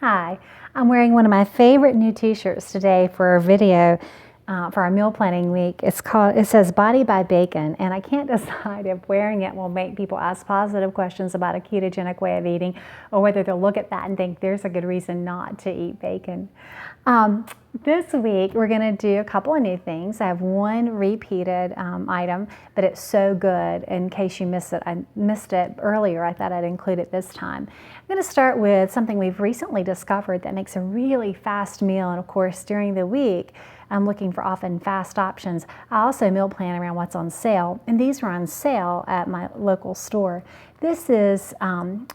Hi, I'm wearing one of my favorite new t-shirts today for our video for our meal planning week. It says Body by Bacon, and I can't decide if wearing it will make people ask positive questions about a ketogenic way of eating or whether they'll look at that and think there's a good reason not to eat bacon. This week we're going to do a couple of new things. I have one repeated item, but it's so good. In case you missed it, I missed it earlier. I thought I'd include it this time. I'm going to start with something we've recently discovered that makes a really fast meal, and of course during the week I'm looking for often fast options. I also meal plan around what's on sale, and these are on sale at my local store. This is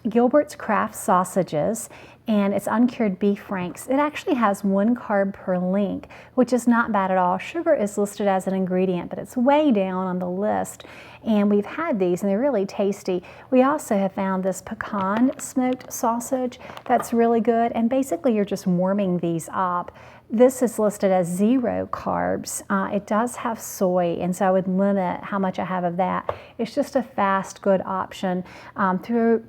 Gilbert's Craft Sausages, and it's uncured beef franks. It actually has 1 carb per link, which is not bad at all. Sugar is listed as an ingredient, but it's way down on the list. And we've had these, and they're really tasty. We also have found this pecan smoked sausage that's really good, and basically you're just warming these up. This is listed as 0 carbs. It does have soy, and so I would limit how much I have of that. It's just a fast, good option. Throw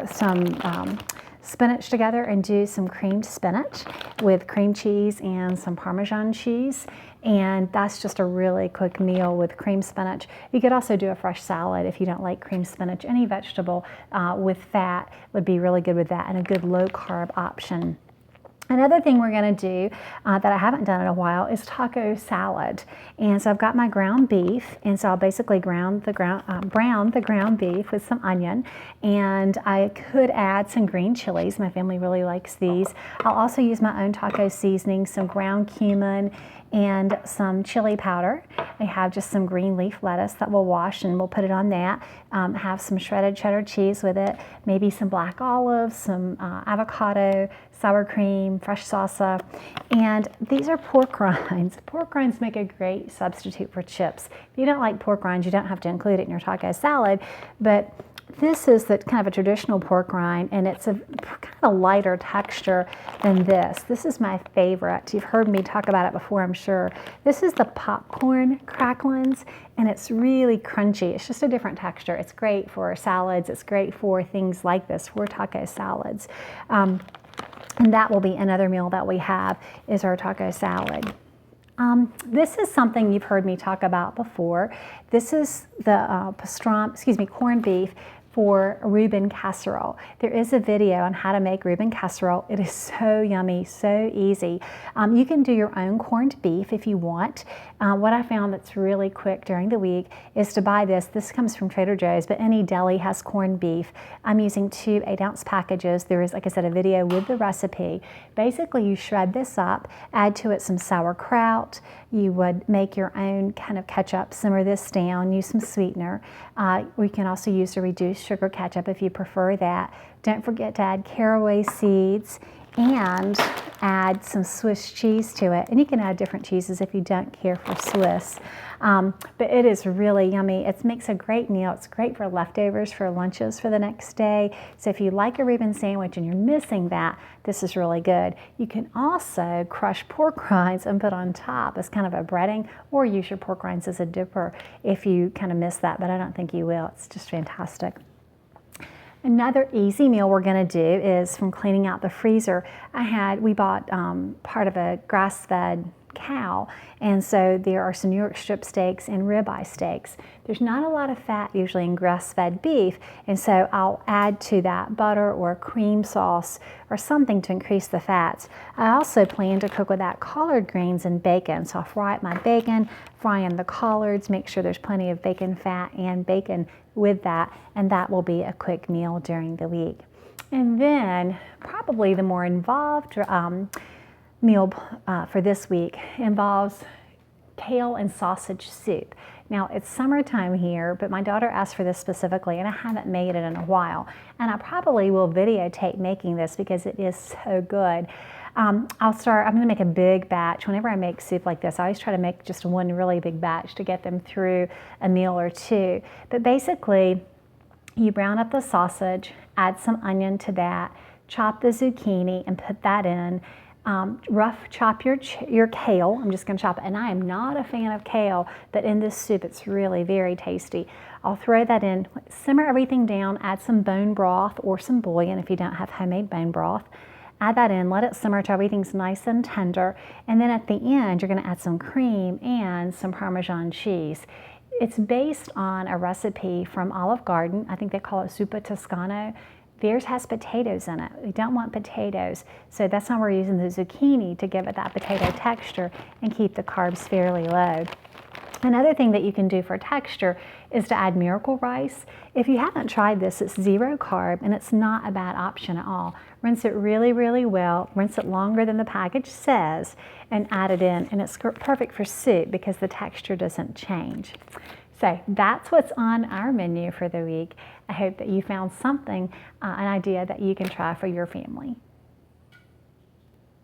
some spinach together and do some creamed spinach with cream cheese and some Parmesan cheese. And that's just a really quick meal with cream spinach. You could also do a fresh salad if you don't like cream spinach. Any vegetable with fat would be really good with that, and a good low carb option. Another thing we're going to do that I haven't done in a while is taco salad. And so I've got my ground beef, and so I'll basically brown the ground beef with some onion, and I could add some green chilies. My family really likes these. I'll also use my own taco seasoning, some ground cumin, and some chili powder. I have just some green leaf lettuce that we'll wash, and we'll put it on that. Have some shredded cheddar cheese with it, maybe some black olives, some avocado, sour cream, fresh salsa, and these are pork rinds. Pork rinds make a great substitute for chips. If you don't like pork rinds, you don't have to include it in your taco salad, but this is the kind of a traditional pork rind, and it's a kind of a lighter texture than this. This is my favorite. You've heard me talk about it before, I'm sure. This is the popcorn cracklins, and it's really crunchy. It's just a different texture. It's great for salads. It's great for things like this, for taco salads. And that will be another meal that we have, is our taco salad. This is something you've heard me talk about before. This is the corned beef for Reuben Casserole. There is a video on how to make Reuben Casserole. It is so yummy, so easy. You can do your own corned beef if you want. What I found that's really quick during the week is to buy this. This comes from Trader Joe's, but any deli has corned beef. I'm using 2 8-ounce packages. There is, like I said, a video with the recipe. Basically, you shred this up, add to it some sauerkraut. You would make your own kind of ketchup, simmer this down, use some sweetener. We can also use a reduced sugar ketchup if you prefer that. Don't forget to add caraway seeds and add some Swiss cheese to it. And you can add different cheeses if you don't care for Swiss. But it is really yummy. It makes a great meal. It's great for leftovers for lunches for the next day. So if you like a Reuben sandwich and you're missing that, this is really good. You can also crush pork rinds and put on top as kind of a breading, or use your pork rinds as a dipper if you kind of miss that, but I don't think you will. It's just fantastic. Another easy meal we're going to do is from cleaning out the freezer. We bought part of a grass-fed cow, and so there are some New York strip steaks and ribeye steaks. There's not a lot of fat usually in grass-fed beef, and so I'll add to that butter or cream sauce or something to increase the fats. I also plan to cook with that collard greens and bacon, so I'll fry up my bacon, fry in the collards, make sure there's plenty of bacon fat and bacon with that, and that will be a quick meal during the week. And then probably the more involved meal for this week involves kale and sausage soup. Now, it's summertime here, but my daughter asked for this specifically, and I haven't made it in a while. And I probably will videotape making this because it is so good. I'm going to make a big batch. Whenever I make soup like this, I always try to make just one really big batch to get them through a meal or two. But basically, you brown up the sausage, add some onion to that, chop the zucchini and put that in. Rough chop your kale. I'm just going to chop it. And I am not a fan of kale, but in this soup it's really very tasty. I'll throw that in, simmer everything down, add some bone broth or some bouillon if you don't have homemade bone broth. Add that in, let it simmer till everything's nice and tender, and then at the end you're going to add some cream and some Parmesan cheese. It's based on a recipe from Olive Garden. I think they call it Zuppa Toscana. Theirs has potatoes in it. We don't want potatoes, so that's why we're using the zucchini to give it that potato texture and keep the carbs fairly low. Another thing that you can do for texture is to add miracle rice. If you haven't tried this, it's 0 carb and it's not a bad option at all. Rinse it really, really well, rinse it longer than the package says, and add it in, and it's perfect for soup because the texture doesn't change. So that's what's on our menu for the week. I hope that you found something, an idea that you can try for your family.